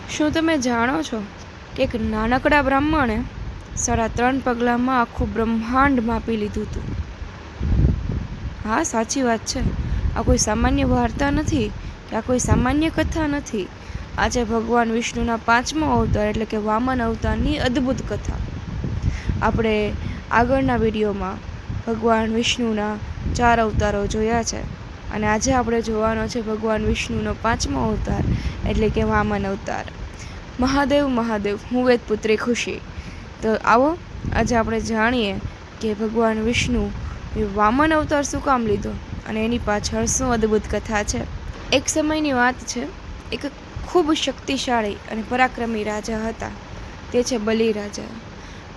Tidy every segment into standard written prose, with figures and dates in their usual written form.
શું તમે જાણો છો કે એક નાનકડા બ્રાહ્મણે 3.5 પગલામાં આખું બ્રહ્માંડ માપી લીધું હતું? હા, સાચી વાત છે. આ કોઈ સામાન્ય વાર્તા નથી કે આ કોઈ સામાન્ય કથા નથી. આ છે ભગવાન વિષ્ણુના 5મો અવતાર એટલે કે વામન અવતારની અદ્ભુત કથા. આપણે આગળના વિડીયોમાં ભગવાન વિષ્ણુના 4 અવતારો જોયા છે અને આજે આપણે જોવાનો છે ભગવાન વિષ્ણુનો 5મો અવતાર એટલે કે વામન અવતાર. મહાદેવ મહાદેવ, હું વેદપુત્રી ખુશી. તો આવો આજે આપણે જાણીએ કે ભગવાન વિષ્ણુ એ વામન અવતાર શું કામ લીધો અને એની પાછળ શું અદ્ભુત કથા છે. એક સમયની વાત છે. એક ખૂબ શક્તિશાળી અને પરાક્રમી રાજા હતા. તે છે બલિરાજા.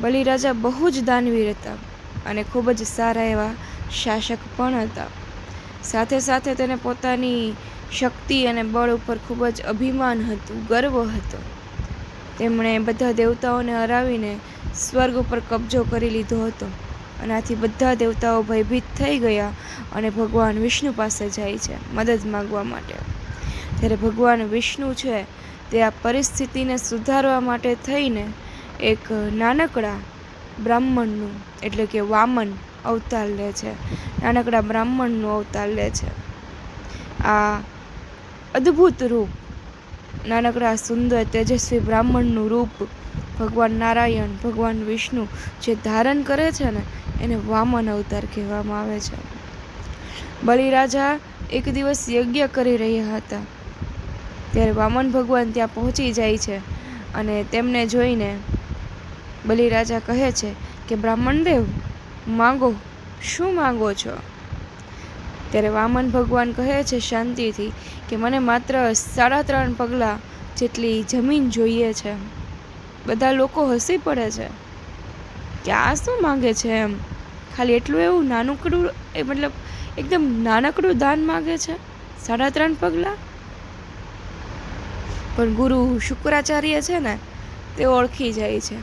બલિરાજા બહુ જ દાનવીર હતા અને ખૂબ જ સારા એવા શાસક પણ હતા. સાથે સાથે તેને પોતાની શક્તિ અને બળ ઉપર ખૂબ જ અભિમાન હતું, ગર્વ હતો. તેમણે બધા દેવતાઓને હરાવીને સ્વર્ગ ઉપર કબજો કરી લીધો હતો અને આથી બધા દેવતાઓ ભયભીત થઈ ગયા અને ભગવાન વિષ્ણુ પાસે જાય છે મદદ માગવા માટે. ત્યારે ભગવાન વિષ્ણુ છે તે આ પરિસ્થિતિને સુધારવા માટે થઈને એક નાનકડા બ્રાહ્મણનું એટલે કે વામન અવતાર લે છે. નાનકડા બ્રાહ્મણનું અવતાર લે છે. આ અદ્ભુત રૂપ, નાનકડા સુંદર તેજસ્વી બ્રાહ્મણનું રૂપ ભગવાન નારાયણ, ભગવાન વિષ્ણુ જે ધારણ કરે છે ને એને વામન અવતાર કહેવામાં આવે છે. બલિરાજા એક દિવસ યજ્ઞ કરી રહ્યા હતા ત્યારે વામન ભગવાન ત્યાં પહોંચી જાય છે અને તેમને જોઈને બલિરાજા કહે છે કે બ્રાહ્મણ દેવ, માંગો, શું માંગો છો? ત્યારે વામન ભગવાન કહે છે શાંતિથી કે મને માત્ર 3.5 પગલાં જેટલી જમીન જોઈએ છે. બધા લોકો હસી પડે છે કે આ શું માંગે છે એમ. ખાલી એટલું એવું નાનકડું મતલબ એકદમ નાનકડું દાન માગે છે, 3.5 પગલાં. પણ ગુરુ શુક્રાચાર્ય છે ને તે ઓળખી જાય છે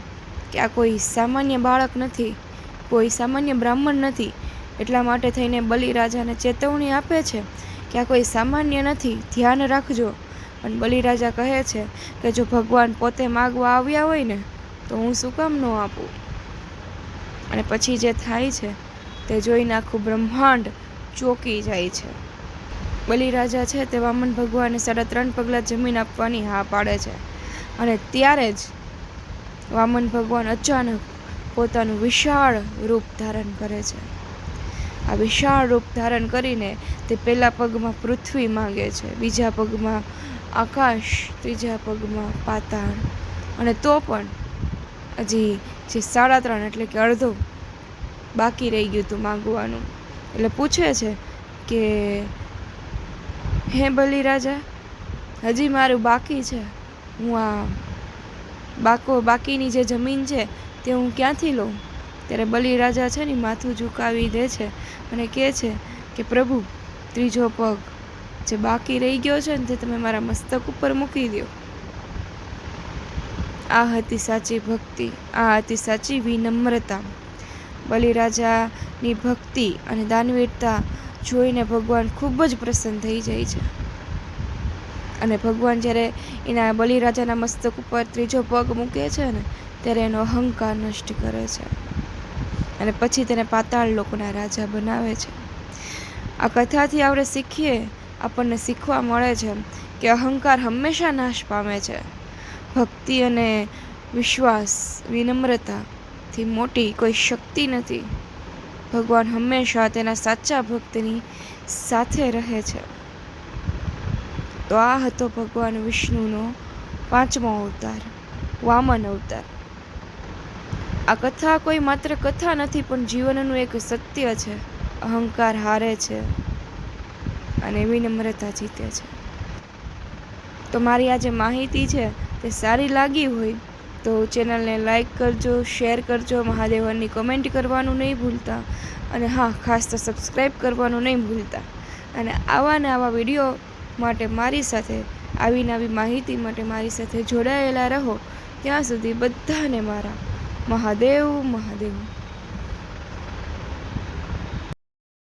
કે આ કોઈ સામાન્ય બાળક નથી, કોઈ સામાન્ય બ્રાહ્મણ નથી. એટલા માટે થઈને બલિરાજાને ચેતવણી આપે છે કે આ કોઈ સામાન્ય નથી, ધ્યાન રાખજો. અને બલિરાજા કહે છે કે જો ભગવાન પોતે માગવા આવ્યા હોય ને તો હું શું કામ ન આપું. અને પછી જે થાય છે તે જોઈને આખું બ્રહ્માંડ ચોંકી જાય છે. બલિરાજા છે તે વામન ભગવાનને 3.5 પગલાં જમીન આપવાની હા પાડે છે અને ત્યારે જ વામન ભગવાન અચાનક પોતાનું વિશાળ રૂપ ધારણ કરે છે. આ વિશાળ રૂપ ધારણ કરીને તે પહેલા પગમાં પૃથ્વી માંગે છે, બીજા પગમાં આકાશ, ત્રીજા પગમાં પાતાળ. અને તો પણ હજી જે 3.5 એટલે કે અડધો બાકી રહી ગયું હતું માંગવાનું. એટલે પૂછે છે કે હે બલિરાજા, હજી મારું બાકી છે. હું આ બાકીની જે જમીન છે તે હું ક્યાંથી લઉં? ત્યારે બલિરાજા છે ને માથું ઝુકાવી દે છે અને કહે છે કે પ્રભુ, ત્રીજો પગ જે બાકી રહી ગયો છે ને તે તમે મારા મસ્તક ઉપર મૂકી દો. આ હતી સાચી ભક્તિ, આ હતી સાચી વિનમ્રતા. બલિરાજાની ભક્તિ અને દાનવીરતા જોઈને ભગવાન ખૂબ જ પ્રસન્ન થઈ જાય છે અને ભગવાન જ્યારે એના બલિરાજાના મસ્તક ઉપર ત્રીજો પગ મૂકે છે ને ત્યારે એનો અહંકાર નષ્ટ કરે છે અને પછી તેને પાતાળ લોકના રાજા બનાવે છે. આ કથાથી આપણે આપણને શીખવા મળે છે કે અહંકાર હંમેશા નાશ પામે છે. ભક્તિ અને વિશ્વાસ, વિનમ્રતાથી મોટી કોઈ શક્તિ નથી. ભગવાન હંમેશા તેના સાચા ભક્તની સાથે રહે છે. તો આ હતો ભગવાન વિષ્ણુનો 5મો અવતાર, વામન અવતાર. આ કથા કોઈ માત્ર કથા નથી પણ જીવનનું એક સત્ય છે. અહંકાર હારે છે અને વિનમ્રતા જીતે છે. તો મારી આ જે માહિતી છે તે સારી લાગી હોય તો ચેનલને લાઈક કરજો, શેર કરજો, મહાદેવની કમેન્ટ કરવાનું નહીં ભૂલતા અને હા, ખાસ તો સબસ્ક્રાઈબ કરવાનું નહીં ભૂલતા. અને આવા ને આવા વિડીયો માટે મારી સાથે, આવી નવી માહિતી માટે મારી સાથે જોડાયેલા રહો. ત્યાં સુધી બધાને મારા મહાદેવ મહાદેવ.